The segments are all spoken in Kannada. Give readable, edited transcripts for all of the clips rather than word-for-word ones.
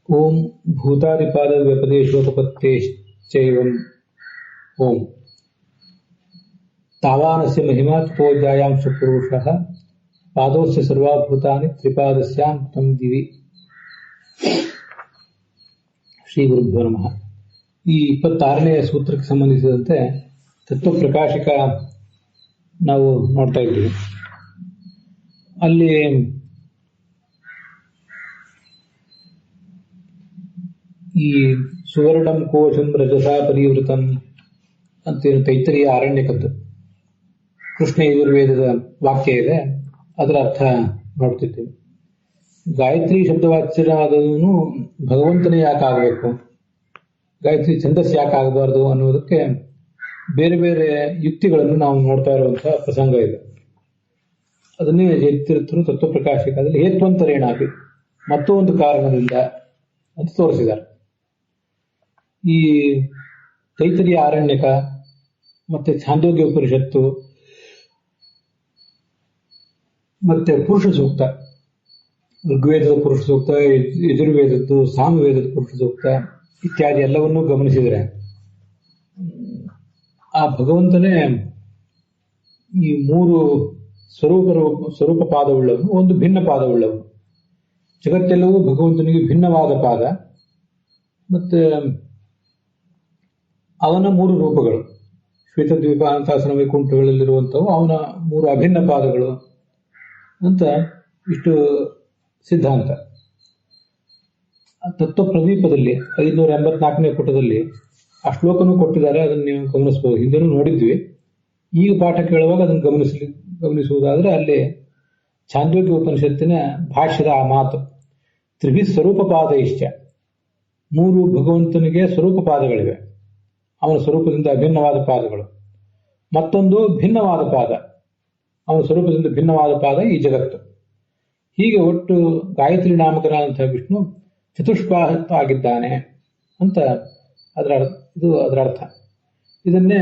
ಓಂ ಭೂತಾದಿಪಾದ ವ್ಯಪದೇಶೋಪತ್ತೇಶ್ಚೈವಂ ಓಂ ತಾವಾನಸ್ಯ ಮಹಿಮಾ ತಪೋಜಾಯಾಂ ಸುಪುರುಷಃ ಪಾದೋಸ್ಯ ಸರ್ವಭೂತಾನಿ ತ್ರಿಪಾದಸ್ಯಾಂ ತಂ ದಿವಿ. ಶ್ರೀ ಗುರುಭ್ಯೋ ನಮಃ. ಈ 26ನೇ ಸೂತ್ರಕ್ಕೆ ಸಂಬಂಧಿಸಿದಂತೆ ತತ್ವಪ್ರಕಾಶಿಕ ನಾವು ನೋಡ್ತಾ ಇದ್ದೀವಿ. ಅಲ್ಲಿ ಈ ಸುವರ್ಣಂ ಕೋಶಂ ರಜಸಾ ಪರಿವೃತಂ ಅಂತ ತೈತರಿಯ ಆರಣ್ಯಕದ್ದು ಕೃಷ್ಣ ಯಜುರ್ವೇದದ ವಾಕ್ಯ ಇದೆ, ಅದರ ಅರ್ಥ ನೋಡ್ತಿದ್ದೇವೆ. ಗಾಯತ್ರಿ ಶಬ್ದವಾಚ್ಯನಾದವನು ಭಗವಂತನೇ ಯಾಕಾಗಬೇಕು, ಗಾಯತ್ರಿ ಛಂದಸ್ ಯಾಕಾಗಬಾರ್ದು ಅನ್ನೋದಕ್ಕೆ ಬೇರೆ ಬೇರೆ ಯುಕ್ತಿಗಳನ್ನು ನಾವು ನೋಡ್ತಾ ಇರುವಂತಹ ಪ್ರಸಂಗ ಇದೆ. ಅದನ್ನೇ ಜೈತಿರ್ಥರು ತತ್ವಪ್ರಕಾಶಿಕದಲ್ಲಿ ಹೇತ್ವಂತರೇಣಾಪಿ ಮತ್ತೊಂದು ಕಾರಣದಿಂದ ಅಂತ ತೋರಿಸಿದ್ದಾರೆ. ಈ ತೈತರಿಯ ಆರಣ್ಯಕ ಮತ್ತೆ ಛಾಂದೋಗ್ಯ ಉಪನಿಷತ್ತು ಮತ್ತೆ ಪುರುಷ ಸೂಕ್ತ, ಋಗ್ವೇದದ ಪುರುಷ ಸೂಕ್ತ, ಯಜುರ್ವೇದದ್ದು, ಸಾಮವೇದದ ಪುರುಷ ಸೂಕ್ತ ಇತ್ಯಾದಿ ಎಲ್ಲವನ್ನೂ ಗಮನಿಸಿದರೆ ಆ ಭಗವಂತನೇ ಈ 3 ಸ್ವರೂಪ ಪಾದವುಳ್ಳವನು, ಒಂದು ಭಿನ್ನ ಪಾದವುಳ್ಳವನು. ಜಗತ್ತೆಲ್ಲವೂ ಭಗವಂತನಿಗೆ ಭಿನ್ನವಾದ ಪಾದ, ಮತ್ತೆ ಅವನ 3 ರೂಪಗಳು, ಶ್ವೇತದ್ವೀಪ ಅನಂತಾಸನ ವೈಕುಂಠಗಳಲ್ಲಿರುವಂಥವು ಅವನ 3 ಅಭಿನ್ನ ಪಾದಗಳು ಅಂತ ಇಷ್ಟು ಸಿದ್ಧಾಂತ. ತತ್ವ ಪ್ರದೀಪದಲ್ಲಿ 584ನೇ ಪುಟದಲ್ಲಿ ಆ ಶ್ಲೋಕನೂ ಕೊಟ್ಟಿದ್ದಾರೆ, ಅದನ್ನು ನೀವು ಗಮನಿಸಬಹುದು. ಹಿಂದೆನೂ ನೋಡಿದ್ವಿ, ಈಗ ಪಾಠ ಕೇಳುವಾಗ ಅದನ್ನು ಗಮನಿಸುವುದಾದ್ರೆ ಅಲ್ಲಿ ಛಾಂದೋಗ್ಯ ಉಪನಿಷತ್ತಿನ ಭಾಷ್ಯದ ಆ ಮಾತು, ತ್ರಿಭಿ ಸ್ವರೂಪ ಪಾದ ಇಷ್ಟ, 3 ಭಗವಂತನಿಗೆ ಸ್ವರೂಪ ಪಾದಗಳಿವೆ, ಅವನ ಸ್ವರೂಪದಿಂದ ಅಭಿನ್ನವಾದ ಪಾದಗಳು. ಮತ್ತೊಂದು ಭಿನ್ನವಾದ ಪಾದ, ಅವನ ಸ್ವರೂಪದಿಂದ ಭಿನ್ನವಾದ ಪಾದ ಈ ಜಗತ್ತು. ಹೀಗೆ ಒಟ್ಟು ಗಾಯತ್ರಿ ನಾಮಕನಾದಂತಹ ವಿಷ್ಣು ಚತುಷ್ಪಾದ ಆಗಿದ್ದಾನೆ ಅಂತ ಅದರ ಅರ್ಥ. ಇದನ್ನೇ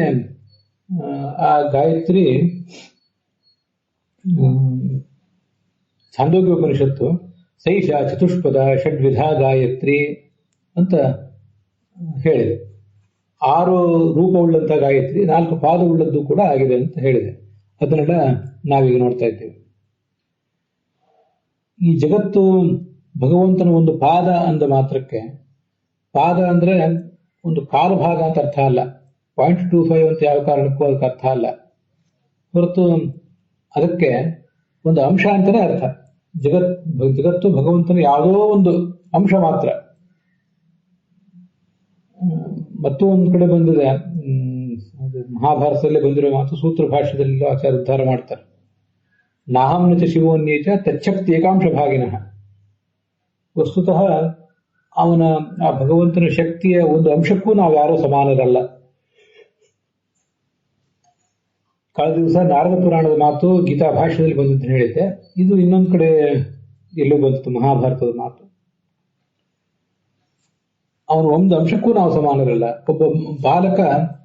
ಆ ಗಾಯತ್ರಿ ಛಾಂದೋಗ್ಯ ಉಪನಿಷತ್ತು ಸೈಷ ಚತುಷ್ಪದ ಷಡ್ವಿಧ ಗಾಯತ್ರಿ ಅಂತ ಹೇಳಿದೆ. 6 ರೂಪವುಳ್ಳಂತಹ ಗಾಯತ್ರಿ 4 ಪಾದವುಳ್ಳದ್ದು ಕೂಡ ಆಗಿದೆ ಅಂತ ಹೇಳಿದೆ. ಅದನ್ನೆಲ್ಲ ನಾವೀಗ ನೋಡ್ತಾ ಇದ್ದೇವೆ. ಈ ಜಗತ್ತು ಭಗವಂತನ ಒಂದು ಪಾದ ಅಂದ ಮಾತ್ರಕ್ಕೆ, ಪಾದ ಅಂದ್ರೆ ಒಂದು ಕಾಲು ಭಾಗ ಅಂತ ಅರ್ಥ ಅಲ್ಲ, 0.25 ಅಂತ ಯಾವ ಕಾರಣಕ್ಕೂ ಅದಕ್ಕೆ ಅರ್ಥ ಅಲ್ಲ, ಹೊರತು ಅದಕ್ಕೆ ಒಂದು ಅಂಶ ಅಂತಾನೆ ಅರ್ಥ. ಜಗತ್ತು ಭಗವಂತನ ಯಾವುದೋ ಒಂದು ಅಂಶ ಮಾತ್ರ. ಮತ್ತೂ ಒಂದು ಕಡೆ ಬಂದಿದೆ, ಮಹಾಭಾರತದಲ್ಲೇ ಬಂದಿರೋ ಮಾತು, ಸೂತ್ರ ಭಾಷ್ಯದಲ್ಲಿ ಆಚಾರ್ಯ ಉದ್ಧಾರ ಮಾಡ್ತಾರೆ. ನಾಹಂನಚ ಶಿವೋನ್ಯೇಚ ತಚ್ಛಕ್ತಿ ಏಕಾಂಶ ಭಾಗಿನಃ. ವಸ್ತುತಃ ಅವನ ಆ ಭಗವಂತನ ಶಕ್ತಿಯ ಒಂದು ಅಂಶಕ್ಕೂ ನಾವು ಯಾರೂ ಸಮಾನರಲ್ಲ. ಕಳೆದ ದಿವಸ ನಾರದ ಪುರಾಣದ ಮಾತು ಗೀತಾ ಭಾಷ್ಯದಲ್ಲಿ ಬಂದಿದ್ದು ಹೇಳಿದ್ದೆ, ಇದು ಇನ್ನೊಂದು ಕಡೆ ಎಲ್ಲೂ ಬಂದಿತ್ತು, ಮಹಾಭಾರತದ ಮಾತು. ಅವನು ಒಂದು ಅಂಶಕ್ಕೂ ನಾವು ಸಮಾನರಲ್ಲ. ಒಬ್ಬ ಬಾಲಕ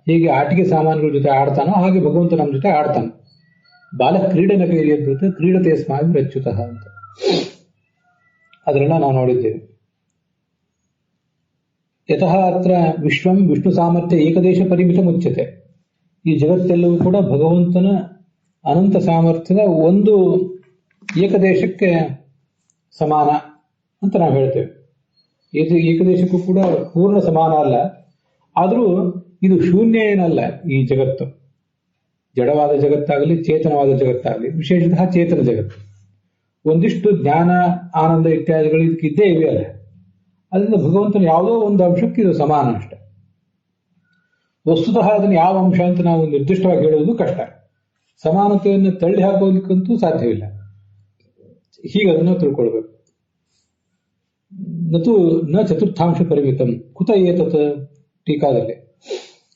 ಹೇಗೆ ಆಟಿಕೆ ಸಾಮಾನುಗಳ ಜೊತೆ ಆಡ್ತಾನೋ ಹಾಗೆ ಭಗವಂತ ನಮ್ಮ ಜೊತೆ ಆಡ್ತಾನೆ. ಬಾಲಕ ಕ್ರೀಡನ ಕೈಯಲ್ಲಿ ಕ್ರೀಡತೆ ಸ್ಮಾವಿ ರಚ್ಯುತಃ ಅಂತ ಅದರೆಲ್ಲ ನಾವು ನೋಡಿದ್ದೇವೆ. ಯತಃ ಅತ್ರ ವಿಶ್ವಂ ವಿಷ್ಣು ಸಾಮರ್ಥ್ಯ ಏಕದೇಶ ಪರಿಮಿತ ಮುಚ್ಯತೆ. ಈ ಜಗತ್ತೆಲ್ಲವೂ ಕೂಡ ಭಗವಂತನ ಅನಂತ ಸಾಮರ್ಥ್ಯದ ಒಂದು ಏಕದೇಶಕ್ಕೆ ಸಮಾನ ಅಂತ ನಾವು ಹೇಳ್ತೇವೆ. ಏಕದೇಶಕ್ಕೂ ಕೂಡ ಪೂರ್ಣ ಸಮಾನ ಅಲ್ಲ, ಆದರೂ ಇದು ಶೂನ್ಯ ಏನಲ್ಲ. ಈ ಜಗತ್ತು ಜಡವಾದ ಜಗತ್ತಾಗಲಿ ಚೇತನವಾದ ಜಗತ್ತಾಗಲಿ, ವಿಶೇಷತಃ ಚೇತನ ಜಗತ್ತು, ಒಂದಿಷ್ಟು ಜ್ಞಾನ ಆನಂದ ಇತ್ಯಾದಿಗಳು ಇದಕ್ಕೆ ಇದ್ದೇ ಇವೆ ಅಲ್ಲ. ಅದರಿಂದ ಭಗವಂತನ ಯಾವುದೋ ಒಂದು ಅಂಶಕ್ಕೆ ಇದು ಸಮಾನ ಅಷ್ಟೆ. ವಸ್ತುತಃ ಅದನ್ನು ಯಾವ ಅಂಶ ಅಂತ ನಾವು ನಿರ್ದಿಷ್ಟವಾಗಿ ಹೇಳುವುದು ಕಷ್ಟ. ಸಮಾನತೆಯನ್ನು ತಳ್ಳಿ ಹಾಕೋದಕ್ಕಂತೂ ಸಾಧ್ಯವಿಲ್ಲ. ಹೀಗೆ ಅದನ್ನು ತಿಳ್ಕೊಳ್ಬೇಕು. ನತು ನ ಚತುರ್ಥಾಂಶ ಪರಿಮಿತಂ ಕುತ ಏತತ್ ಟೀಕಾದಲ್ಲಿ.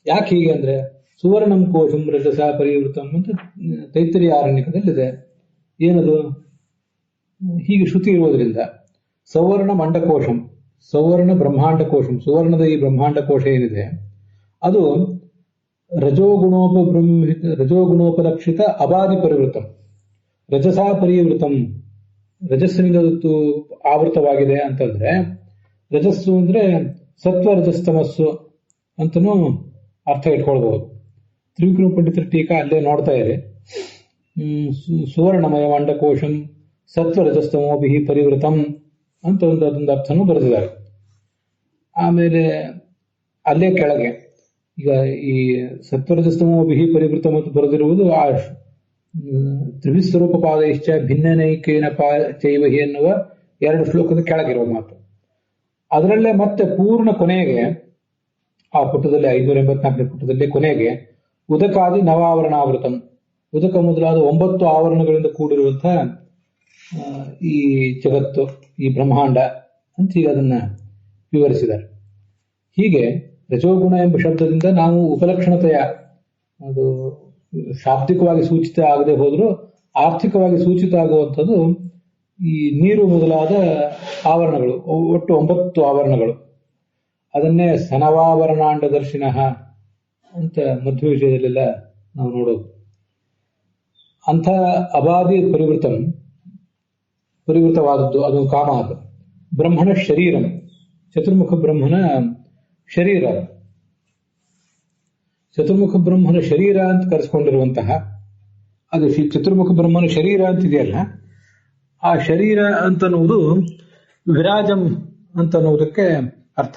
ಯಾಕೆ ಹೀಗೆ ಅಂದ್ರೆ, ಸುವರ್ಣಂ ಕೋಶಂ ರಜಸ ಪರಿವೃತಂ ಅಂತ ತೈತರಿಯ ಆರಣ್ಯಕದಲ್ಲಿದೆ. ಏನದು? ಹೀಗೆ ಶ್ರುತಿ ಇರುವುದರಿಂದ ಸೌವರ್ಣ ಮಂಡಕೋಶಂ, ಸೌವರ್ಣ ಬ್ರಹ್ಮಾಂಡ ಕೋಶಂ, ಸುವರ್ಣದ ಈ ಬ್ರಹ್ಮಾಂಡ ಕೋಶ ಏನಿದೆ ಅದು ರಜೋಗುಣೋಪಲಕ್ಷಿತ ಅಬಾಧಿ ಪರಿವೃತಂ, ರಜಸಾ ಪರಿವೃತಂ, ರಜಸ್ಸಿನಿಂದ ಆವೃತವಾಗಿದೆ ಅಂತಂದ್ರೆ ರಜಸ್ಸು ಅಂದ್ರೆ ಸತ್ವ ರಜಸ್ತಮಸ್ಸು ಅಂತನೂ ಅರ್ಥ ಇಟ್ಕೊಳ್ಬಹುದು. ತ್ರಿವಿಕ್ರಮ ಪಂಡಿತರ ಟೀಕಾ ಅಲ್ಲೇ ನೋಡ್ತಾ ಇದೆ. ಸುವರ್ಣಮಯ ಅಂಡಕೋಶಂ ಸತ್ವ ರಜಸ್ತಮೋಭಿ ಪರಿವೃತಂ ಅಂತ ಅದೊಂದು ಅರ್ಥನೂ ಬರೆದಿದ್ದಾರೆ. ಆಮೇಲೆ ಅಲ್ಲೇ ಕೆಳಗೆ ಈಗ ಈ ಸತ್ವರಜಸ್ತಮೋಭಿ ಪರಿವೃತಂ ಅಂತ ಬರೆದಿರುವುದು ಆ ತ್ರಿವಿಸ್ವರೂಪ ಪಾದೈಶ್ಚ ಭಿನ್ನನೈಕೇನ ಚೈವಹಿ ಎನ್ನುವ 2 ಶ್ಲೋಕದ ಕೆಳಗಿರುವ ಮಾತು. ಅದರಲ್ಲೇ ಮತ್ತೆ ಪೂರ್ಣ ಕೊನೆಗೆ ಆ ಪುಟದಲ್ಲಿ 584ನೇ ಪುಟದಲ್ಲಿ ಕೊನೆಗೆ ಉದಕಾದಿ ನವಾವರಣಾವೃತಂ, ಉದಕ ಮೊದಲಾದ 9 ಆವರಣಗಳಿಂದ ಕೂಡಿರುವಂತಹ ಈ ಜಗತ್ತು, ಈ ಬ್ರಹ್ಮಾಂಡ ಅಂತ ಈಗ ಅದನ್ನ ವಿವರಿಸಿದ್ದಾರೆ. ಹೀಗೆ ರಜೋಗುಣ ಎಂಬ ಶಬ್ದದಿಂದ ನಾವು ಉಪಲಕ್ಷಣತೆಯ, ಅದು ಶಾಬ್ದಿಕವಾಗಿ ಸೂಚಿತ ಆಗದೆ ಹೋದರೂ ಆರ್ಥಿಕವಾಗಿ ಸೂಚಿತ ಆಗುವಂಥದ್ದು ಈ ನೀರು ಮೊದಲಾದ ಆವರಣಗಳು, ಒಟ್ಟು 9 ಆವರಣಗಳು. ಅದನ್ನೇ ಸನವಾವರಣಾಂಡ ದರ್ಶಿನ ಅಂತ ಮಧ್ವ ವಿಷಯದಲ್ಲೆಲ್ಲ ನಾವು ನೋಡೋದು. ಅಂಥ ಅಬಾದಿ ಪರಿವೃತವಾದದ್ದು ಅದು ಕಾಮ. ಅದು ಬ್ರಹ್ಮಣ ಶರೀರಂ, ಚತುರ್ಮುಖ ಬ್ರಹ್ಮನ ಶರೀರ. ಚತುರ್ಮುಖ ಬ್ರಹ್ಮನ ಶರೀರ ಅಂತ ಕರೆಸ್ಕೊಂಡಿರುವಂತಹ ಅದು ಚತುರ್ಮುಖ ಬ್ರಹ್ಮನ ಶರೀರ ಅಂತಿದೆಯಲ್ಲ, ಆ ಶರೀರ ಅಂತನ್ನುವುದು ವಿರಾಜಂ ಅಂತನ್ನುವುದಕ್ಕೆ ಅರ್ಥ.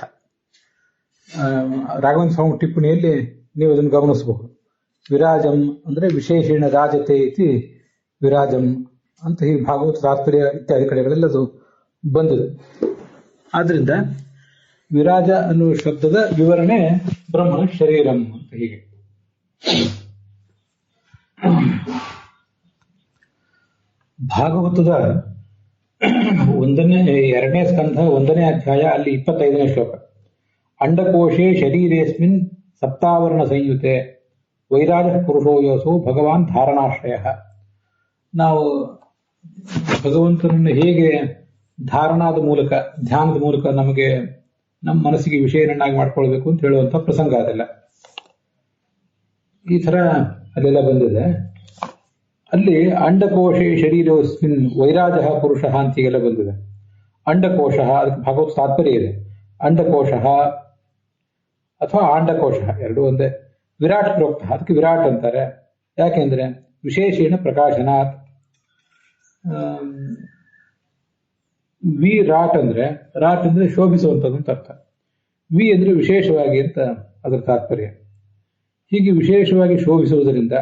ರಾಘವೇಂದ್ರ ಸ್ವಾಮಿ ಟಿಪ್ಪಣಿಯಲ್ಲಿ ನೀವು ಅದನ್ನು ಗಮನಿಸಬಹುದು. ವಿರಾಜಂ ಅಂದ್ರೆ ವಿಶೇಷಣ ರಾಜತೆ ಇತಿ ವಿರಾಜಂ ಅಂತ ಈ ಭಾಗವತ ತಾತ್ಪರ್ಯ ಇತ್ಯಾದಿ ಕಡೆಗಳೆಲ್ಲ ಅದು ಬಂದಿದೆ. ಆದ್ರಿಂದ ವಿರಾಜ ಅನ್ನುವ ಶಬ್ದದ ವಿವರಣೆ ಬ್ರಹ್ಮನ ಶರೀರಂ ಅಂತ. ಹೀಗೆ ಭಾಗವತದ 2ನೇ ಸ್ಕಂಧ 1ನೇ ಅಧ್ಯಾಯ ಅಲ್ಲಿ 25ನೇ ಶ್ಲೋಕ. ಅಂಡಕೋಶೆ ಶರೀರೇಸ್ಮಿನ್ ಸಪ್ತಾವರಣ ಸಂಯುತೆ ವೈರಾಜ ಪುರುಷೋ ಯೋಸೋ ಭಗವಾನ್ ಧಾರಣಾಶ್ರಯ. ನಾವು ಭಗವಂತನನ್ನು ಹೇಗೆ ಧಾರಣಾದ ಮೂಲಕ, ಧ್ಯಾನದ ಮೂಲಕ ನಮಗೆ ನಮ್ಮ ಮನಸ್ಸಿಗೆ ವಿಷಯನನ್ನಾಗಿ ಮಾಡ್ಕೊಳ್ಬೇಕು ಅಂತ ಹೇಳುವಂತ ಪ್ರಸಂಗ ಅದೆಲ್ಲ ಈ ತರ ಅಲ್ಲೆಲ್ಲ ಬಂದಿದೆ. ಅಲ್ಲಿ ಅಂಡಕೋಶೆ ಶರೀರೋಸ್ಮಿನ್ ವೈರಾಜ ಪುರುಷ ಅಂತೀಗೆಲ್ಲ ಬಂದಿದೆ. ಅಂಡಕೋಶ ಅದಕ್ಕೆ ಭಾಗವತ ತಾತ್ಪರ್ಯ ಇದೆ. ಅಂಡಕೋಶ ಅಥವಾ ಆಂಡಕೋಶ ಎರಡು ಒಂದೇ. ವಿರಾಟ್ ಪ್ರೋಕ್ತ ಅದಕ್ಕೆ ವಿರಾಟ್ ಅಂತಾರೆ. ಯಾಕೆಂದ್ರೆ ವಿಶೇಷೇಣ ಪ್ರಕಾಶನಾತ್. ರಾಟ್ ಅಂದ್ರೆ ಶೋಭಿಸುವಂಥದ್ದು ಅಂತ ಅರ್ಥ. ವಿ ಅಂದ್ರೆ ವಿಶೇಷವಾಗಿ ಅಂತ ಅದರ ತಾತ್ಪರ್ಯ. ಹೀಗೆ ವಿಶೇಷವಾಗಿ ಶೋಭಿಸುವುದರಿಂದ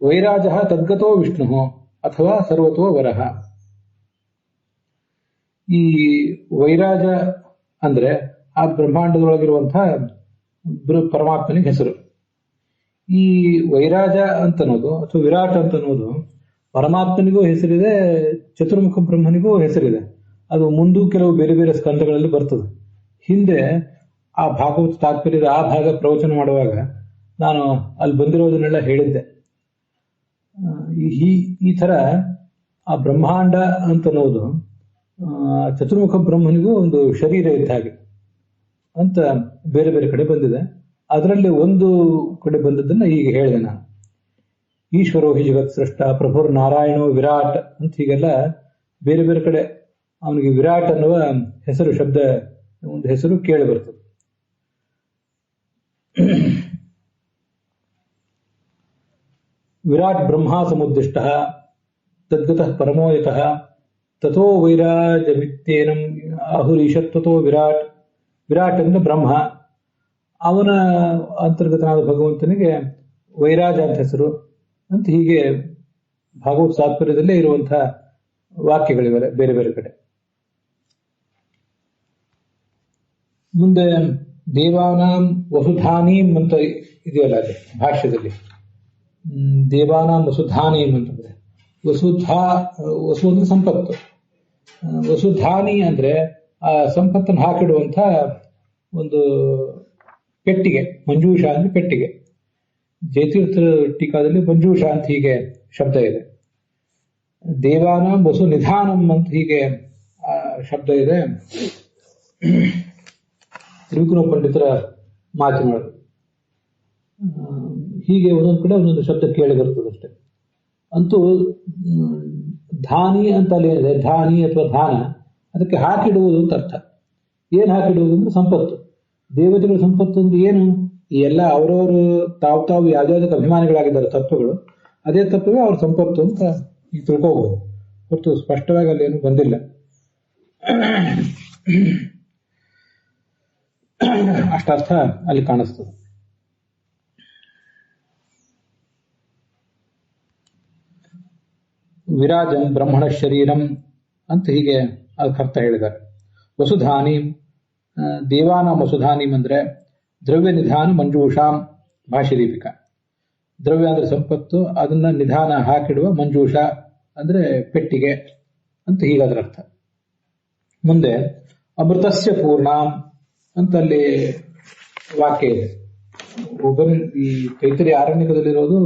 ವೈರಾಜ ತದ್ಗತೋ ವಿಷ್ಣು ಅಥವಾ ಸರ್ವತೋ ವರಹ. ಈ ವೈರಾಜ ಅಂದ್ರೆ ಆ ಬ್ರಹ್ಮಾಂಡದೊಳಗಿರುವಂತಹ ಪರಮಾತ್ಮನಿಗೆ ಹೆಸರು. ಈ ವೈರಾಜ ಅಂತನೋದು ಅಥವಾ ವಿರಾಟ್ ಅಂತನೋದು ಪರಮಾತ್ಮನಿಗೂ ಹೆಸರಿದೆ, ಚತುರ್ಮುಖ ಬ್ರಹ್ಮನಿಗೂ ಹೆಸರಿದೆ. ಅದು ಮುಂದೂ ಕೆಲವು ಬೇರೆ ಬೇರೆ ಸ್ಕಂದಗಳಲ್ಲಿ ಬರ್ತದೆ. ಹಿಂದೆ ಆ ಭಾಗವತ ತಾತ್ಪರ್ಯದ ಆ ಭಾಗ ಪ್ರವಚನ ಮಾಡುವಾಗ ನಾನು ಅಲ್ಲಿ ಬಂದಿರೋದನ್ನೆಲ್ಲ ಹೇಳಿದ್ದೆ. ಈ ತರ ಆ ಬ್ರಹ್ಮಾಂಡ ಅಂತನ್ನೋದು ಚತುರ್ಮುಖ ಬ್ರಹ್ಮನಿಗೂ ಒಂದು ಶರೀರ ಇದ್ದ ಹಾಗೆ ಅಂತ ಬೇರೆ ಬೇರೆ ಕಡೆ ಬಂದಿದೆ. ಅದರಲ್ಲಿ ಒಂದು ಕಡೆ ಬಂದದ್ದನ್ನ ಈಗ ಹೇಳಿದೆ ನಾನು. ಈಶ್ವರೋ ಹಿ ಜಗತ್ ಸೃಷ್ಟ ಪ್ರಭುರ್ ನಾರಾಯಣೋ ವಿರಾಟ್ ಅಂತ ಹೀಗೆಲ್ಲ ಬೇರೆ ಬೇರೆ ಕಡೆ ಅವನಿಗೆ ವಿರಾಟ್ ಅನ್ನುವ ಹೆಸರು, ಶಬ್ದ ಒಂದು ಹೆಸರು ಕೇಳಿ ಬರ್ತದೆ. ವಿರಾಟ್ ಬ್ರಹ್ಮ ಸಮುದ್ದಿಷ್ಟ ತದ್ಗತಃ ಪರಮೋಯತಃ ತಥೋ ವೈರಾಜಮಿತ್ಯೇನಂ ಆಹುರೀಶತ್ವತೋ ವಿರಾಟ್. ವಿರಾಟ್ ಅಂದ್ರೆ ಬ್ರಹ್ಮ, ಅವನ ಅಂತರ್ಗತನಾದ ಭಗವಂತನಿಗೆ ವೈರಾಜ ಅಂತ ಹೆಸರು ಅಂತ. ಹೀಗೆ ಭಾಗವತ ತಾತ್ಪರ್ಯದಲ್ಲೇ ಇರುವಂತಹ ವಾಕ್ಯಗಳಿವೆ ಬೇರೆ ಬೇರೆ ಕಡೆ. ಮುಂದೆ ದೇವಾನಾಂ ವಸುಧಾನೀಂ ಅಂತ ಇದೆಯಲ್ಲ ಅಲ್ಲಿ ಭಾಷ್ಯದಲ್ಲಿ, ದೇವಾನಾಂ ವಸುಧಾನೀಂ ಅಂತಂದ್ರೆ ವಸು ಅಂದ್ರೆ ಸಂಪತ್ತು, ವಸುಧಾನಿ ಅಂದ್ರೆ ಆ ಸಂಪತ್ತನ್ನು ಹಾಕಿಡುವಂತ ಒಂದು ಪೆಟ್ಟಿಗೆ. ಮಂಜೂಷ ಅಂದ್ರೆ ಪೆಟ್ಟಿಗೆ. ಜಯತೀರ್ಥ ಟೀಕಾದಲ್ಲಿ ಮಂಜೂಷ ಅಂತ ಹೀಗೆ ಶಬ್ದ ಇದೆ. ದೇವಾನಾಂ ವಸು ನಿಧಾನಂ ಅಂತ ಹೀಗೆ ಶಬ್ದ ಇದೆ. ತ್ರಿವಿಕ್ರಮ ಪಂಡಿತರ ಮಾತಿನೊಳಗೆ ಹೀಗೆ ಒಂದೊಂದು ಕಡೆ ಒಂದೊಂದು ಶಬ್ದ ಕೇಳಿ ಬರ್ತದೆ ಅಷ್ಟೇ. ಅಂತೂ ಧಾನಿ ಅಂತ ಅಲ್ಲಿ ಇದೆ. ಧಾನಿ ಅಥವಾ ಧಾನ ಅದಕ್ಕೆ ಹಾಕಿಡುವುದು ಅಂತ ಅರ್ಥ. ಏನ್ ಹಾಕಿಡುವುದು ಅಂದ್ರೆ ಸಂಪತ್ತು. ದೇವತೆಗಳ ಸಂಪತ್ತು ಅಂದ್ರೆ ಏನು? ಈ ಎಲ್ಲ ಅವರವರು ತಾವು ಯಾವ್ದಾವ್ದಕ್ಕೆ ಅಭಿಮಾನಿಗಳಾಗಿದ್ದಾರೆ ತತ್ವಗಳು, ಅದೇ ತತ್ವವೇ ಅವ್ರ ಸಂಪತ್ತು ಅಂತ ಈಗ ತಿಳ್ಕೋಬಹುದು. ಹೊರತು ಸ್ಪಷ್ಟವಾಗಿ ಅಲ್ಲೇನು ಬಂದಿಲ್ಲ. ಅಷ್ಟರ್ಥ ಅಲ್ಲಿ ಕಾಣಿಸ್ತದೆ. ವಿರಾಜಂ ಬ್ರಹ್ಮಣ ಶರೀರಂ ಅಂತ ಹೀಗೆ ಅದಕ್ಕೆ ಅರ್ಥ ಹೇಳಿದ್ದಾರೆ. ವಸುಧಾನಿ, ದೇವಾನಾಂ ವಸುಧಾನಿಂ ಅಂದ್ರೆ ದ್ರವ್ಯ ನಿಧಾನ ಮಂಜೂಷಾಂ ಭಾಷ್ಯ ದೀಪಿಕಾ. ದ್ರವ್ಯ ಅಂದ್ರೆ ಸಂಪತ್ತು, ಅದನ್ನ ನಿಧಾನ ಹಾಕಿಡುವ ಮಂಜೂಷ ಅಂದ್ರೆ ಪೆಟ್ಟಿಗೆ ಅಂತ ಹೀಗಾದ್ರ ಅರ್ಥ. ಮುಂದೆ ಅಮೃತಸ್ಯ ಪೂರ್ಣಾಂ ಅಂತ ಅಲ್ಲಿ ವಾಕ್ಯ ಇದೆ. ಈ ತೈತರಿ ಆರಣ್ಯಕದಲ್ಲಿರೋದು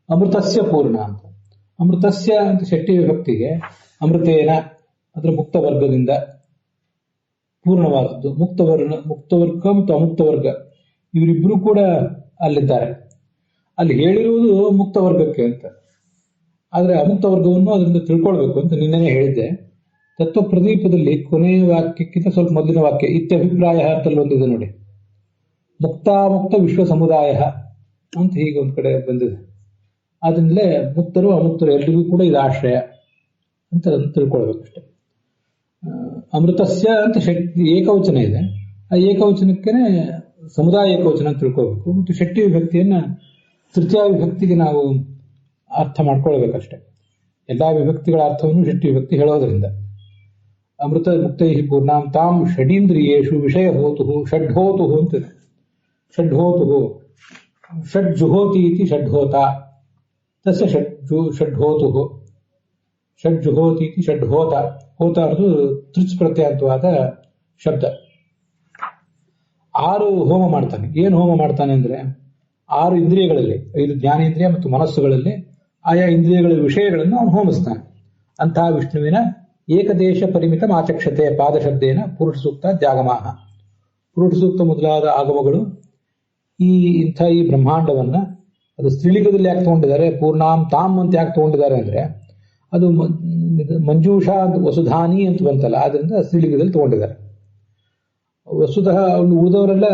ಅಮೃತಸ್ಯ ಪೂರ್ಣ ಅಂತ. ಅಮೃತಸ್ಯ ಅಂತ ಷಷ್ಠಿ ವಿಭಕ್ತಿಗೆ ಅಮೃತೇನ ಅಂದ್ರೆ ಮುಕ್ತ ವರ್ಗದಿಂದ ಪೂರ್ಣವಾದದ್ದು. ಮುಕ್ತವರ್ಗ ಮತ್ತು ಅಮುಕ್ತ ವರ್ಗ ಇವರಿಬ್ರು ಕೂಡ ಅಲ್ಲಿದ್ದಾರೆ. ಅಲ್ಲಿ ಹೇಳಿರುವುದು ಮುಕ್ತ ವರ್ಗಕ್ಕೆ ಅಂತ, ಆದ್ರೆ ಅಮುಕ್ತ ವರ್ಗವನ್ನು ಅದರಿಂದ ತಿಳ್ಕೊಳ್ಬೇಕು ಅಂತ ನಿನ್ನೆನೇ ಹೇಳಿದ್ದೆ. ತತ್ವ ಪ್ರದೀಪದಲ್ಲಿ ಕೊನೆಯ ವಾಕ್ಯಕ್ಕಿಂತ ಸ್ವಲ್ಪ ಮೊದಲಿನ ವಾಕ್ಯ ಇತ್ಯಭಿಪ್ರಾಯ ಅಂತಲ್ಲಿ ಒಂದಿದೆ ನೋಡಿ, ಮುಕ್ತಾಮುಕ್ತ ವಿಶ್ವ ಸಮುದಾಯ ಅಂತ ಹೀಗೆ ಒಂದ್ ಕಡೆ ಬಂದಿದೆ. ಆದ್ರಿಂದಲೇ ಮುಕ್ತರು ಅಮುಕ್ತರು ಎಲ್ರಿಗೂ ಕೂಡ ಇದು ಆಶ್ರಯ ಅಂತ ತಿಳ್ಕೊಳ್ಬೇಕಷ್ಟೆ. ಅಮೃತಸ್ಯ ಅಂತ ಏಕವಚನ ಇದೆ, ಆ ಏಕವಚನಕ್ಕೇನೆ ಸಮುದಾಯ ಏಕವಚನ ಅಂತ ತಿಳ್ಕೊಳ್ಬೇಕು. ಮತ್ತು ಷಷ್ಠಿ ವಿಭಕ್ತಿಯನ್ನ ತೃತೀಯ ವಿಭಕ್ತಿಗೆ ನಾವು ಅರ್ಥ ಮಾಡ್ಕೊಳ್ಬೇಕಷ್ಟೆ. ಎಲ್ಲಾ ವಿಭಕ್ತಿಗಳ ಅರ್ಥವನ್ನು ಷಷ್ಠಿ ವಿಭಕ್ತಿ ಹೇಳೋದ್ರಿಂದ. ಅಮೃತ ಮುಕ್ತೈ ಪೂರ್ಣಾಂ ತಾಂ ಷಡೀಂದ್ರಿಯೇಷು ವಿಷಯ ಹೋತು ಷಡ್ಹೋತು ಅಂತಿದೆ. ಷಡ್ಹೋತು ಷಡ್ಜುಹೋತಿ ಇತಿ ಷಡ್ಹೋತ ತಸ್ಯ ಷಡ್ಹೋತು ಷಡ್ಜುಹೋತಿ ಇತಿ ಷಡ್ಹೋತ. ಹೋತ ಅನ್ನೋದು ತೃಚ್ ಪ್ರತ್ಯರ್ಥವಾದ ಶಬ್ದ. 6 ಹೋಮ ಮಾಡ್ತಾನೆ. ಏನು ಹೋಮ ಮಾಡ್ತಾನೆ ಅಂದ್ರೆ 6 ಇಂದ್ರಿಯಗಳಲ್ಲಿ, 5 ಜ್ಞಾನೇಂದ್ರಿಯ ಮತ್ತು ಮನಸ್ಸುಗಳಲ್ಲಿ ಆಯಾ ಇಂದ್ರಿಯಗಳ ವಿಷಯಗಳನ್ನು ಅವನು ಹೋಮಿಸ್ತಾನೆ. ಅಂತಹ ವಿಷ್ಣುವಿನ ಏಕದೇಶ ಪರಿಮಿತ ಆಚಕ್ಷತೆ ಪಾದಶಬ್ದೇನ ಪುರುಷ ಸೂಕ್ತ ಜಾಗಮಾಹ. ಪುರುಷ ಸೂಕ್ತ ಮೊದಲಾದ ಆಗಮಗಳು ಈ ಬ್ರಹ್ಮಾಂಡವನ್ನ ಅದು ಸ್ತ್ರೀಲಿಂಗದಲ್ಲಿ ಯಾಕೆ ತಗೊಂಡಿದ್ದಾರೆ, ಪೂರ್ಣಾಂ ತಾಮ್ ಅಂತ ಯಾಕೆ ತಗೊಂಡಿದ್ದಾರೆ ಅಂದ್ರೆ ಅದು ಮಂಜೂಷ ವಸುಧಾನಿ ಅಂತ ಬಂತಲ್ಲ, ಆದ್ರಿಂದ ಸ್ತ್ರೀಲಿಂಗದಲ್ಲಿ ತಗೊಂಡಿದ್ದಾರೆ. ವಸುಧಃ ಉಳಿದವರೆಲ್ಲ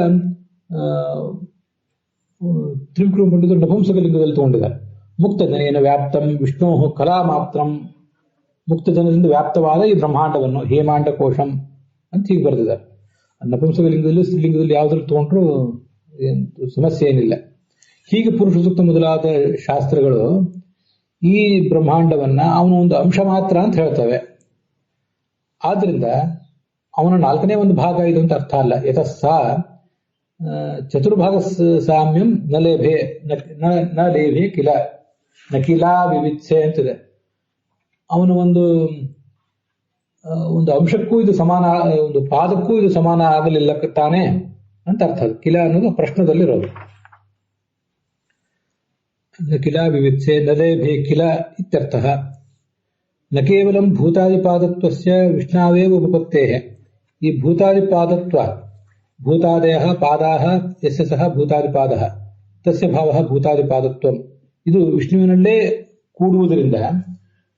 ತ್ರಿವಿಕ್ರಮ ಪಂಡಿತರು ನಪುಂಸಕಲಿಂಗದಲ್ಲಿ ತಗೊಂಡಿದ್ದಾರೆ. ಮುಕ್ತ ಜನೇನ ವ್ಯಾಪ್ತಂ ವಿಷ್ಣು ಕಲಾ ಮಾತ್ರಂ. ಮುಕ್ತ ಜನರಿಂದ ವ್ಯಾಪ್ತವಾದ ಈ ಬ್ರಹ್ಮಾಂಡವನ್ನು ಹೇಮಾಂಡ ಕೋಶಂ ಅಂತ ಹೀಗೆ ಬರೆದಿದ್ದಾರೆ. ನಪುಂಸಕಲಿಂಗದಲ್ಲಿ ಸ್ತ್ರೀಲಿಂಗದಲ್ಲಿ ಯಾವ್ದ್ರಲ್ಲಿ ತಗೊಂಡ್ರು ಸಮಸ್ಯೆ ಏನಿಲ್ಲ. ಹೀಗೆ ಪುರುಷ ಸೂಕ್ತ ಮೊದಲಾದ ಶಾಸ್ತ್ರಗಳು ಈ ಬ್ರಹ್ಮಾಂಡವನ್ನ ಅವನ ಒಂದು ಅಂಶ ಮಾತ್ರ ಅಂತ ಹೇಳ್ತವೆ. ಆದ್ರಿಂದ ಅವನ 4ನೇ ಒಂದು ಭಾಗ ಇದು ಅಂತ ಅರ್ಥ ಅಲ್ಲ. ಯತಸ್ಸ ಚತುರ್ಭಾಗ ಸಾಮ್ಯಂ ನ ಲೇಭೆ ಕಿಲ ನಕಿಲಾ ವಿವಿತ್ಸೆ ಅಂತಿದೆ. ಅವನ ಒಂದು ಅಂಶಕ್ಕೂ ಇದು ಸಮಾನ, ಒಂದು ಪಾದಕ್ಕೂ ಇದು ಸಮಾನ ಆಗಲಿಲ್ಲ ತಾನೆ ಅಂತ ಅರ್ಥ. ಕಿಲ ಅನ್ನೋದು ಪ್ರಶ್ನದಲ್ಲಿರೋದು. ಕಿಲ ವಿವಿತ್ಸೆ ನಲೇಭೆ ಕಿಲ ಇತ್ಯರ್ಥ. ನ ಕೇವಲಂ ಭೂತಾದಿಪಾದತ್ವಸ್ಯ ವಿಷ್ಣಾವೇವ ಉಪಪತ್ತೇಃ. ಈ ಭೂತಾದಿಪಾದತ್ವ, ಭೂತಾದಯಃ ಪಾದಾಃ ಯಸ್ಯ ಸಹ ಭೂತಾದಿಪಾದಃ ತಸ್ಯ ಭಾವಃ ಭೂತಾದಿಪಾದತ್ವಂ, ಇದು ವಿಷ್ಣುವಿನಲ್ಲೇ ಕೂಡುವುದರಿಂದ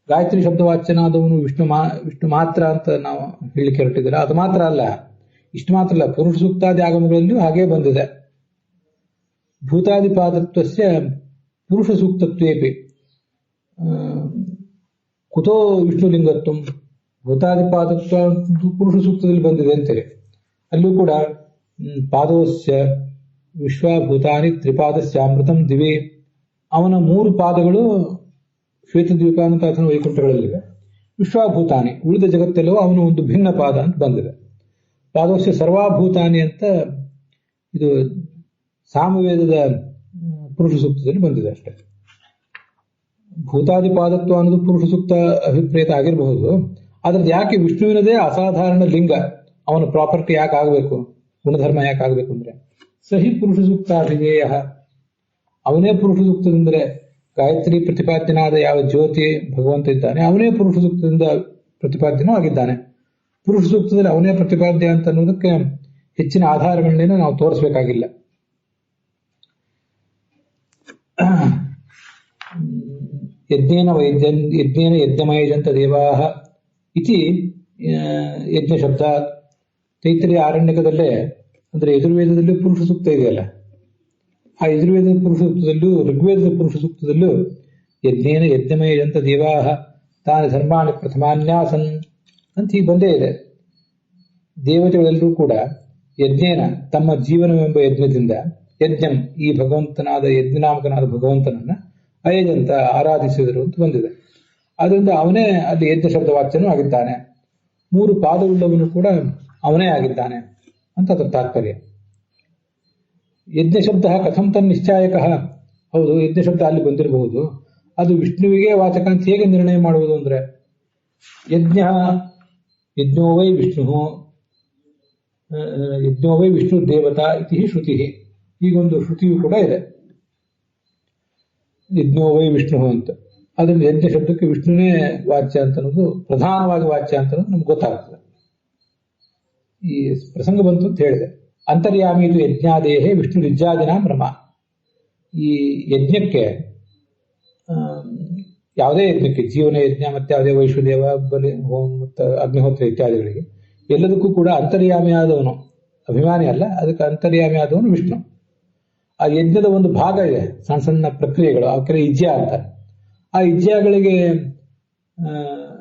ಗಾಯತ್ರಿ ಶಬ್ದವಾಚ್ಯನಾದವನು ವಿಷ್ಣು ಮಾತ್ರ ಅಂತ ನಾವು ಹೇಳಿಕೆ ಹೊರಟಿದ್ರೆ ಅದು ಮಾತ್ರ ಅಲ್ಲ. ಇಷ್ಟು ಮಾತ್ರ ಅಲ್ಲ, ಪುರುಷ ಸೂಕ್ತಾದಿ ಆಗಮಗಳಲ್ಲಿಯೂ ಹಾಗೇ ಬಂದಿದೆ. ಭೂತಾದಿಪಾದತ್ವಸ್ಯ ಪುರುಷ ಸೂಕ್ತತ್ವೇಪಿ ಕುತೋ ವಿಷ್ಣುಲಿಂಗತ್ವಂ. ಭೂತಾದಿಪಾದತ್ವ ಪುರುಷ ಸೂಕ್ತದಲ್ಲಿ ಬಂದಿದೆ ಅಂತೇಳಿ ಅಲ್ಲೂ ಕೂಡ ಪಾದೋಸ್ಯ ವಿಶ್ವಭೂತಾನಿ ತ್ರಿಪಾದಸ್ಯ ಅಮೃತಂ ದಿವಿ. ಅವನ 3 ಪಾದಗಳು ಶ್ವೇತದ್ವೀಪಾನಂತ ಅಥವಾ ವೈಕುಂಠಗಳಲ್ಲಿವೆ. ವಿಶ್ವಭೂತಾನಿ ಉಳಿದ ಜಗತ್ತೆಲ್ಲವೂ ಅವನು ಒಂದು ಭಿನ್ನ ಪಾದ ಅಂತ ಬಂದಿದೆ. ಪಾದೋಸ್ಯ ಸರ್ವಾಭೂತಾನಿ ಅಂತ ಇದು ಸಾಮವೇದದ ಪುರುಷ ಸೂಕ್ತದಲ್ಲಿ ಬಂದಿದೆ ಅಷ್ಟೇ. ಭೂತಾದಿಪಾದತ್ವ ಅನ್ನೋದು ಪುರುಷ ಸೂಕ್ತ ಅಭಿಪ್ರೇತ ಆಗಿರಬಹುದು. ಅದ್ರದ್ದು ಯಾಕೆ ವಿಷ್ಣುವಿನದೇ ಅಸಾಧಾರಣ ಲಿಂಗ, ಅವನ ಪ್ರಾಪರ್ಟಿ ಯಾಕೆ ಆಗಬೇಕು, ಗುಣಧರ್ಮ ಯಾಕೆ ಆಗಬೇಕು ಅಂದ್ರೆ ಸಹಿ ಪುರುಷ ಸೂಕ್ತ ಅಭಿಧೇಯ. ಅವನೇ ಪುರುಷ ಸೂಕ್ತದಿಂದ್ರೆ ಗಾಯತ್ರಿ ಪ್ರತಿಪಾದ್ಯನಾದ ಯಾವ ಜ್ಯೋತಿ ಭಗವಂತ ಇದ್ದಾನೆ ಅವನೇ ಪುರುಷ ಸೂಕ್ತದಿಂದ ಪ್ರತಿಪಾದ್ಯನೂ ಆಗಿದ್ದಾನೆ. ಪುರುಷ ಸೂಕ್ತದಲ್ಲಿ ಅವನೇ ಪ್ರತಿಪಾದ್ಯ ಅಂತ ಅನ್ನೋದಕ್ಕೆ ಹೆಚ್ಚಿನ ಆಧಾರಗಳನ್ನೇನು ನಾವು ತೋರಿಸಬೇಕಾಗಿಲ್ಲ. ಯಜ್ಞೇನ ಯಜ್ಞಮಯಜಂತ ದೇವಾಃ ಇತಿ ಯಜ್ಞ ಶಬ್ದ ತೈತ್ರಿಯ ಆರಣ್ಯಕದಲ್ಲೇ ಅಂದ್ರೆ ಯಜುರ್ವೇದದಲ್ಲಿ ಪುರುಷ ಸೂಕ್ತ ಇದೆಯಲ್ಲ, ಆ ಯಜುರ್ವೇದದ ಪುರುಷ ಸೂಕ್ತದಲ್ಲೂ ಋಗ್ವೇದದ ಪುರುಷ ಸೂಕ್ತದಲ್ಲೂ ಯಜ್ಞೇನ ಯಜ್ಞಮಯಂತ ದೇವಾಹ ತಾನು ಧರ್ಮಾಣಿ ಪ್ರಥಮಾನ್ಯಾಸನ್ ಅಂತ ಹೀಗೆ ಬಂದೇ ಇದೆ. ದೇವತೆಗಳೆಲ್ಲರೂ ಕೂಡ ಯಜ್ಞೇನ ತಮ್ಮ ಜೀವನವೆಂಬ ಯಜ್ಞದಿಂದ ಯಜ್ಞಂ ಈ ಭಗವಂತನಾದ ಯಜ್ಞನಾಮಕನಾದ ಭಗವಂತನನ್ನ ಅಯಜಂತ ಆರಾಧಿಸಿದರು ಅಂತ ಬಂದಿದೆ. ಅದರಿಂದ ಅವನೇ ಅಲ್ಲಿ ಯಜ್ಞ ಶಬ್ದವಾಚ್ಯನೂ ಆಗಿದ್ದಾನೆ, 3 ಪಾದವುಳ್ಳವನು ಕೂಡ ಅವನೇ ಆಗಿದ್ದಾನೆ ಅಂತ ಅದರ ತಾತ್ಪರ್ಯ. ಯಜ್ಞ ಶಬ್ದ ಕಥಂ ತನ್ ನಿಶ್ಚಾಯಕ, ಹೌದು ಯಜ್ಞ ಶಬ್ದ ಅಲ್ಲಿ ಬಂದಿರಬಹುದು, ಅದು ವಿಷ್ಣುವಿಗೆ ವಾಚಕ ಅಂತ ಹೇಗೆ ನಿರ್ಣಯ ಮಾಡುವುದು ಅಂದ್ರೆ ಯಜ್ಞೋ ವೈ ವಿಷ್ಣು ದೇವತಾ ಇತಿ ಶ್ರುತಿ, ಹೀಗೊಂದು ಶ್ರುತಿಯು ಕೂಡ ಇದೆ, ಯಜ್ಞೋ ವೈ ವಿಷ್ಣು ಅಂತ. ಅದರಿಂದ ಯಜ್ಞ ಶಬ್ದಕ್ಕೆ ವಿಷ್ಣುನೇ ವಾಚ್ಯ ಅಂತ ಅನ್ನೋದು, ಪ್ರಧಾನವಾಗಿ ವಾಚ್ಯ ಅಂತ ಅನ್ನೋದು ನಮ್ಗೆ ಗೊತ್ತಾಗ್ತದೆ. ಈ ಪ್ರಸಂಗ ಬಂತು ಅಂತ ಹೇಳಿದೆ. ಅಂತರ್ಯಾಮಿ ಇದು ಯಜ್ಞಾದೇಹೇ ವಿಷ್ಣು ನಿಜಾದಿನಾಂ ರಮ. ಈ ಯಜ್ಞಕ್ಕೆ ಯಾವುದೇ ಯಜ್ಞಕ್ಕೆ, ಜೀವನ ಯಜ್ಞ ಮತ್ತೆ ಯಾವುದೇ ವೈಶ್ವದೇವ ಬಲಿ ಹೋಮ ಮತ್ತು ಅಗ್ನಿಹೋತ್ರ ಇತ್ಯಾದಿಗಳಿಗೆ ಎಲ್ಲದಕ್ಕೂ ಕೂಡ ಅಂತರ್ಯಾಮಿ ಆದವನು, ಅಭಿಮಾನಿ ಅಲ್ಲ, ಅದಕ್ಕೆ ಅಂತರ್ಯಾಮಿ ಆದವನು ವಿಷ್ಣು. ಆ ಯಜ್ಞದ ಒಂದು ಭಾಗ ಇದೆ, ಸಣ್ಣ ಸಣ್ಣ ಪ್ರಕ್ರಿಯೆಗಳು, ಅವಕ್ಕೆ ಇಜ್ಯ ಅಂತಾರೆ. ಆ ಇಜ್ಯಗಳಿಗೆ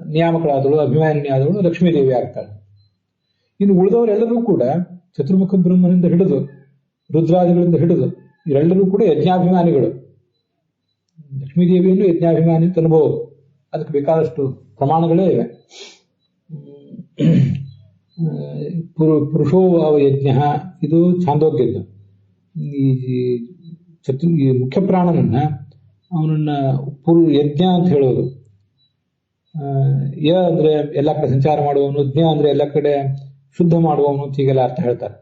ನಿಯಾಮಕಳಾದವಳು, ಅಭಿಮಾನಿಯಾದವಳು ಲಕ್ಷ್ಮೀದೇವಿ ಆಗ್ತಾಳೆ. ಇನ್ನು ಉಳಿದವರೆಲ್ಲರೂ ಕೂಡ ಚತುರ್ಮುಖ ಬ್ರಹ್ಮನಿಂದ ಹಿಡಿದು ರುದ್ರಾದಿಗಳಿಂದ ಹಿಡಿದು ಇವರೆಲ್ಲರೂ ಕೂಡ ಯಜ್ಞಾಭಿಮಾನಿಗಳು. ಲಕ್ಷ್ಮೀದೇವಿಯನ್ನು ಯಜ್ಞಾಭಿಮಾನಿ ಅಂತ ಅನ್ಬೋದು, ಅದಕ್ಕೆ ಬೇಕಾದಷ್ಟು ಪ್ರಮಾಣಗಳೇ ಇವೆ. ಪುರುಷೋ ಅವ ಯಜ್ಞ, ಇದು ಛಾಂದೋಗ್ಯದ್ದು. ಈ ಮುಖ್ಯ ಪ್ರಾಣನನ್ನ ಅವನನ್ನ ಯಜ್ಞ ಅಂತ ಹೇಳೋದು. ಯ ಅಂದ್ರೆ ಎಲ್ಲ ಕಡೆ ಸಂಚಾರ ಮಾಡುವವನು, ಜ್ಞ ಅಂದ್ರೆ ಎಲ್ಲ ಕಡೆ ಶುದ್ಧ ಮಾಡುವವನು ಅಂತ ಹೀಗೆಲ್ಲ ಅರ್ಥ ಹೇಳ್ತಾರೆ.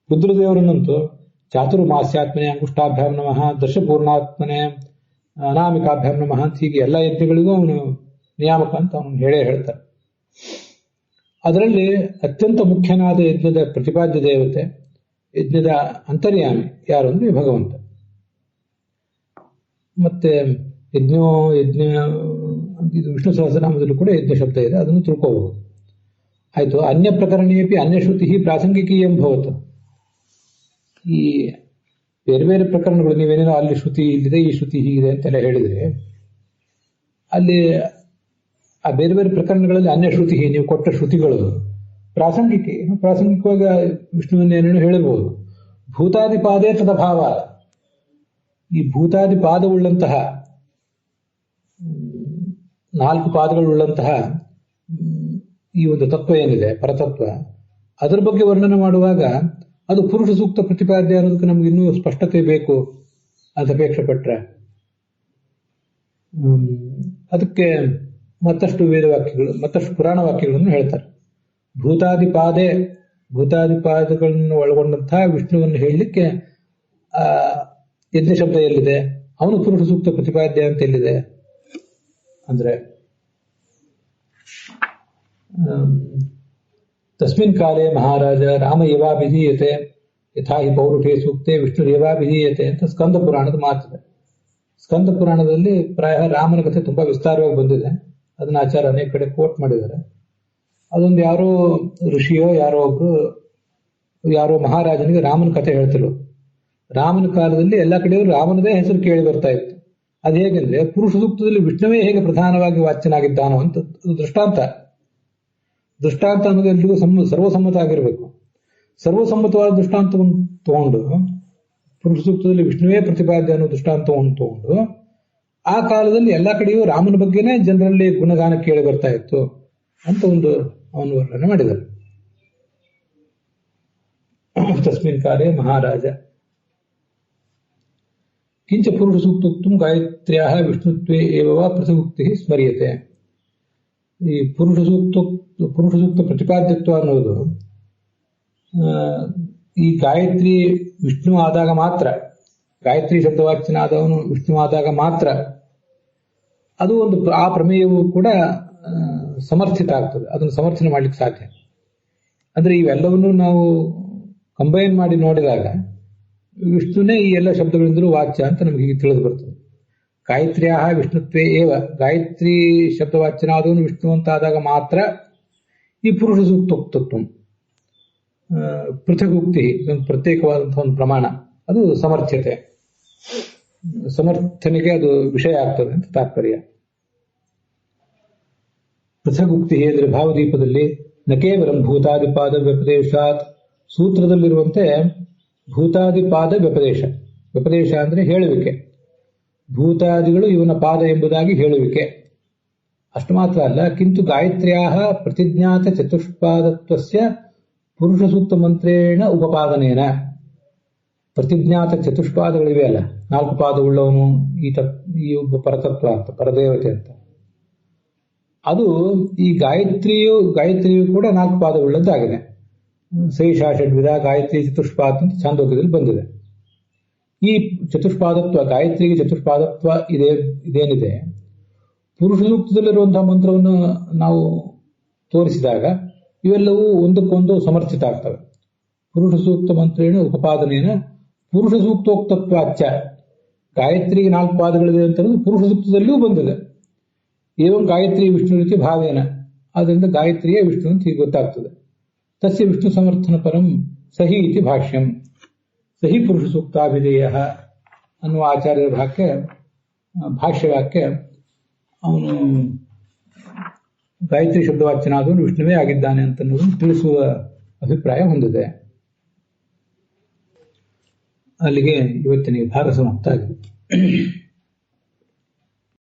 ರುದ್ರದೇವರನ್ನಂತೂ ಚಾತುರ್ಮಾಸ್ಯಾತ್ಮನೆ ಅಂಗುಷ್ಟಾಭ್ಯಾಂ ನಮಃ, ದರ್ಶಪೂರ್ಣಾತ್ಮನೆ ಅನಾಮಿಕಾಭ್ಯಾಂ ನಮಃ ಅಂತ ಹೀಗೆ ಎಲ್ಲ ಯಜ್ಞಗಳಿಗೂ ಅವನು ನಿಯಾಮಕ ಅಂತ ಅವನು ಹೇಳ್ತಾರೆ. ಅದರಲ್ಲಿ ಅತ್ಯಂತ ಮುಖ್ಯನಾದ ಯಜ್ಞದ ಪ್ರತಿಪಾದ್ಯ ದೇವತೆ, ಯಜ್ಞದ ಅಂತರ್ಯಾಮಿ ಯಾರು ಅಂದ್ರೆ ಭಗವಂತ. ಮತ್ತೆ ಯಜ್ಞ ಇದು ವಿಷ್ಣು ಸಹಸ್ರನಾಮದಲ್ಲೂ ಕೂಡ ಯಜ್ಞ ಶಬ್ದ ಇದೆ, ಅದನ್ನು ತಿಳ್ಕೋಬಹುದು. ಆಯ್ತು. ಅನ್ಯ ಪ್ರಕರಣೇಪಿ ಅನ್ಯಶ್ರುತಿ ಪ್ರಾಸಂಗಿಕೀಯಂ ಭವತ್. ಈ ಬೇರೆ ಬೇರೆ ಪ್ರಕರಣಗಳು ನೀವೇನೇನೋ ಅಲ್ಲಿ ಶ್ರುತಿ ಇಲ್ಲಿದೆ, ಈ ಶ್ರುತಿ ಹೀಗಿದೆ ಅಂತೆಲ್ಲ ಹೇಳಿದ್ರೆ, ಅಲ್ಲಿ ಆ ಬೇರೆ ಬೇರೆ ಪ್ರಕರಣಗಳಲ್ಲಿ ಅನ್ಯಶ್ರುತಿ, ನೀವು ಕೊಟ್ಟ ಶ್ರುತಿಗಳು ಪ್ರಾಸಂಗಿಕವಾಗಿ ವಿಷ್ಣುವಿನ ಏನೇನು ಹೇಳಿರ್ಬೋದು. ಭೂತಾದಿಪಾದೇ ತದಭಾವ, ಈ ಭೂತಾದಿಪಾದವುಳ್ಳಂತಹ 4 ಪಾದಗಳುಳ್ಳಂತಹ ಈ ಒಂದು ತತ್ವ ಏನಿದೆ, ಪರತತ್ವ, ಅದರ ಬಗ್ಗೆ ವರ್ಣನೆ ಮಾಡುವಾಗ ಅದು ಪುರುಷ ಸೂಕ್ತ ಪ್ರತಿಪಾದ್ಯ ಅನ್ನೋದಕ್ಕೆ ನಮ್ಗೆ ಇನ್ನೂ ಸ್ಪಷ್ಟತೆ ಬೇಕು ಅಂತ ಅಪೇಕ್ಷೆ ಪಟ್ರೆ ಅದಕ್ಕೆ ಮತ್ತಷ್ಟು ವೇದವಾಕ್ಯಗಳು, ಮತ್ತಷ್ಟು ಪುರಾಣ ವಾಕ್ಯಗಳನ್ನು ಹೇಳ್ತಾರೆ. ಭೂತಾದಿಪಾದಗಳನ್ನು ಒಳಗೊಂಡಂತಹ ವಿಷ್ಣುವನ್ನು ಹೇಳಲಿಕ್ಕೆ ಯಜ್ಞ ಶಬ್ದ ಎಲ್ಲಿದೆ, ಅವನು ಪುರುಷ ಸೂಕ್ತ ಪ್ರತಿಪಾದ್ಯ ಅಂತ ಎಲ್ಲಿದೆ ಅಂದ್ರೆ ತಸ್ಮಿನ್ ಕಾಲೇ ಮಹಾರಾಜ ರಾಮ ಏವಾಭಿಧೀಯತೆ ಯಥಾ ಹಿ ಪೌರುಷೇ ಸೂಕ್ತೆ ವಿಷ್ಣು ಏವಾಭಿಧೀಯತೆ ಅಂತ ಸ್ಕಂದ ಪುರಾಣದ ಮಾತಿದೆ. ಸ್ಕಂದ ಪುರಾಣದಲ್ಲಿ ಪ್ರಾಯ ರಾಮನ ಕಥೆ ತುಂಬಾ ವಿಸ್ತಾರವಾಗಿ ಬಂದಿದೆ. ಅದನ್ನ ಆಚಾರ್ಯ ಅನೇಕ ಕಡೆ ಕೋಟ್ ಮಾಡಿದ್ದಾರೆ. ಅದೊಂದು ಯಾರೋ ಋಷಿಯೋ ಯಾರೋ ಮಹಾರಾಜನಿಗೆ ರಾಮನ ಕಥೆ ಹೇಳ್ತಿರು. ರಾಮನ ಕಾಲದಲ್ಲಿ ಎಲ್ಲ ಕಡೆಯವರು ರಾಮನದೇ ಹೆಸರು ಕೇಳಿ ಬರ್ತಾ ಇತ್ತು. ಅದು ಹೇಗೆಂದ್ರೆ ಪುರುಷ ಸೂಕ್ತದಲ್ಲಿ ವಿಷ್ಣುವೇ ಹೇಗೆ ಪ್ರಧಾನವಾಗಿ ವಾಚ್ಯನಾಗಿದ್ದಾನೋ ಅಂತ ದೃಷ್ಟಾಂತ ಅನ್ನೋದು ಎಲ್ರಿಗೂ ಸರ್ವಸಮ್ಮತ ಆಗಿರಬೇಕು. ಸರ್ವಸಮ್ಮತವಾದ ದೃಷ್ಟಾಂತವನ್ನು ತಗೊಂಡು ಪುರುಷ ಸೂಕ್ತದಲ್ಲಿ ವಿಷ್ಣುವೇ ಪ್ರತಿಪಾದ್ಯ ಅನ್ನೋ ದೃಷ್ಟಾಂತವನ್ನು ತಗೊಂಡು ಆ ಕಾಲದಲ್ಲಿ ಎಲ್ಲ ಕಡೆಯೂ ರಾಮನ ಬಗ್ಗೆನೇ ಜನರಲ್ಲಿ ಗುಣಗಾನ ಕೇಳಿ ಬರ್ತಾ ಇತ್ತು ಅಂತ ಒಂದು ಅವನು ವರ್ಣನೆ ಮಾಡಿದರು. ತಸ್ಮಿನ್ ಕಾಲೇ ಮಹಾರಾಜ ಕಿಂಚ ಪುರುಷ ಸೂಕ್ತೋಕ್ತಂ ಗಾಯತ್ರ್ಯಾ ವಿಷ್ಣುತ್ವೇ ಏವ ಪ್ರಸಕ್ತಿ ಸ್ಮರ್ಯತೆ. ಈ ಪುರುಷ ಸೂಕ್ತ ಪ್ರತಿಪಾದ್ಯತ್ವ ಅನ್ನೋದು ಈ ಗಾಯತ್ರಿ ವಿಷ್ಣು ಆದಾಗ ಮಾತ್ರ, ಗಾಯತ್ರಿ ಶಬ್ದವಾಚ್ಯನಾದವನು ವಿಷ್ಣು ಆದಾಗ ಮಾತ್ರ ಅದು ಒಂದು ಆ ಪ್ರಮೇಯವು ಕೂಡ ಸಮರ್ಥಿತ ಆಗ್ತದೆ, ಅದನ್ನು ಸಮರ್ಥನೆ ಮಾಡ್ಲಿಕ್ಕೆ ಸಾಧ್ಯ. ಅಂದ್ರೆ ಇವೆಲ್ಲವನ್ನು ನಾವು ಕಂಬೈನ್ ಮಾಡಿ ನೋಡಿದಾಗ ವಿಷ್ಣುನೇ ಈ ಎಲ್ಲ ಶಬ್ದಗಳಿಂದಲೂ ವಾಚ್ಯ ಅಂತ ನಮಗೆ ಹೀಗೆ ತಿಳಿದು ಬರ್ತದೆ. ಗಾಯತ್ರ್ಯಾ ವಿಷ್ಣುತ್ವೇ ಏವ, ಗಾಯತ್ರಿ ಶಬ್ದವಾಚ್ಯನಾದವನು ವಿಷ್ಣು ಅಂತ ಆದಾಗ ಮಾತ್ರ ಈ ಪುರುಷ ಸೂಕ್ತೋಕ್ತತ್ವ. ಪೃಥಗುಕ್ತಿ ಒಂದು ಪ್ರತ್ಯೇಕವಾದಂತಹ ಒಂದು ಪ್ರಮಾಣ, ಅದು ಸಮರ್ಥ್ಯತೆ, ಸಮರ್ಥನೆಗೆ ಅದು ವಿಷಯ ಆಗ್ತದೆ ಅಂತ ತಾತ್ಪರ್ಯ. ಪೃಥಗುಕ್ತಿ ಅಂದ್ರೆ ಭಾವದೀಪದಲ್ಲಿ ನ ಕೇವಲ ಭೂತಾದಿಪಾದ ವ್ಯಪದೇಶಾತ್, ಸೂತ್ರದಲ್ಲಿರುವಂತೆ ಭೂತಾದಿಪಾದ ವ್ಯಪದೇಶ, ವ್ಯಪದೇಶ ಅಂದ್ರೆ ಹೇಳುವಿಕೆ, ಭೂತಾದಿಗಳು ಇವನ ಪಾದ ಎಂಬುದಾಗಿ ಹೇಳುವಿಕೆ. ಅಷ್ಟು ಮಾತ್ರ ಅಲ್ಲ, ಕಿಂತು ಗಾಯತ್ರ್ಯಾ ಪ್ರತಿಜ್ಞಾತ ಚತುಷ್ಪಾದತ್ವಸ್ಯ ಪುರುಷ ಸೂಕ್ತ ಮಂತ್ರೇಣ ಉಪಪಾದನೇನ. ಪ್ರತಿಜ್ಞಾತ ಚತುಷ್ಪಾದಗಳಿವೆ ಅಲ್ಲ, 4 ಪಾದವುಳ್ಳವನು ಈ ಒಬ್ಬ ಪರತತ್ವ ಅಂತ, ಪರದೇವತೆ ಅಂತ, ಅದು ಈ ಗಾಯತ್ರಿಯು ಕೂಡ 4 ಪಾದವುಳ್ಳದ್ದಾಗಿದೆ. ಶೈಷಾ ಷಡ್ವಿಧ ಗಾಯತ್ರಿ ಚತುಷ್ಪಾದ ಅಂತ ಛಾಂದೋಗ್ಯದಲ್ಲಿ ಬಂದಿದೆ. ಈ ಚತುಷ್ಪಾದತ್ವ, ಗಾಯತ್ರಿಗೆ ಚತುಷ್ಪಾದತ್ವ ಇದೇನಿದೆ, ಪುರುಷ ಸೂಕ್ತದಲ್ಲಿರುವಂತಹ ಮಂತ್ರವನ್ನು ನಾವು ತೋರಿಸಿದಾಗ ಇವೆಲ್ಲವೂ ಒಂದಕ್ಕೊಂದು ಸಮರ್ಥಿತ ಆಗ್ತವೆ. ಪುರುಷ ಸೂಕ್ತ ಮಂತ್ರೇಣ ಉಪಪಾದನೇನ ಪುರುಷ ಸೂಕ್ತೋಕ್ತತ್ವಾಚ್ಚ, ಗಾಯತ್ರಿಗೆ 4 ಪಾದಗಳಿದೆ ಅಂತ ಪುರುಷ ಸೂಕ್ತದಲ್ಲಿಯೂ ಬಂದಿದೆ. ಏವಂ ಗಾಯತ್ರಿ ವಿಷ್ಣು ರೀತಿ ಭಾವೇನ, ಆದ್ದರಿಂದ ಗಾಯತ್ರಿಯೇ ವಿಷ್ಣು ಅಂತ ಹೀಗೆ ಗೊತ್ತಾಗ್ತದೆ. ತಸ್ಯ ವಿಷ್ಣು ಸಮರ್ಥನ ಪರಂ ಸಹಿ ಇತಿ ಭಾಷ್ಯಂ, ಸಹಿ ಪುರುಷ ಸೂಕ್ತಾಭಿಧೇಯ ಅನ್ನುವ ಆಚಾರ್ಯರ ಭಾಷ್ಯವಾಕ್ಯ ಅವನು ಗಾಯತ್ರಿ ಶಬ್ದವಾಚ್ಯನಾದವನು ವಿಷ್ಣುವೇ ಆಗಿದ್ದಾನೆ ಅಂತ ತಿಳಿಸುವ ಅಭಿಪ್ರಾಯ ಹೊಂದಿದೆ. ಅಲ್ಲಿಗೆ ಇವತ್ತಿನ ಭಾಗ ಸಮಾಪ್ತ ಆಗಿದೆ.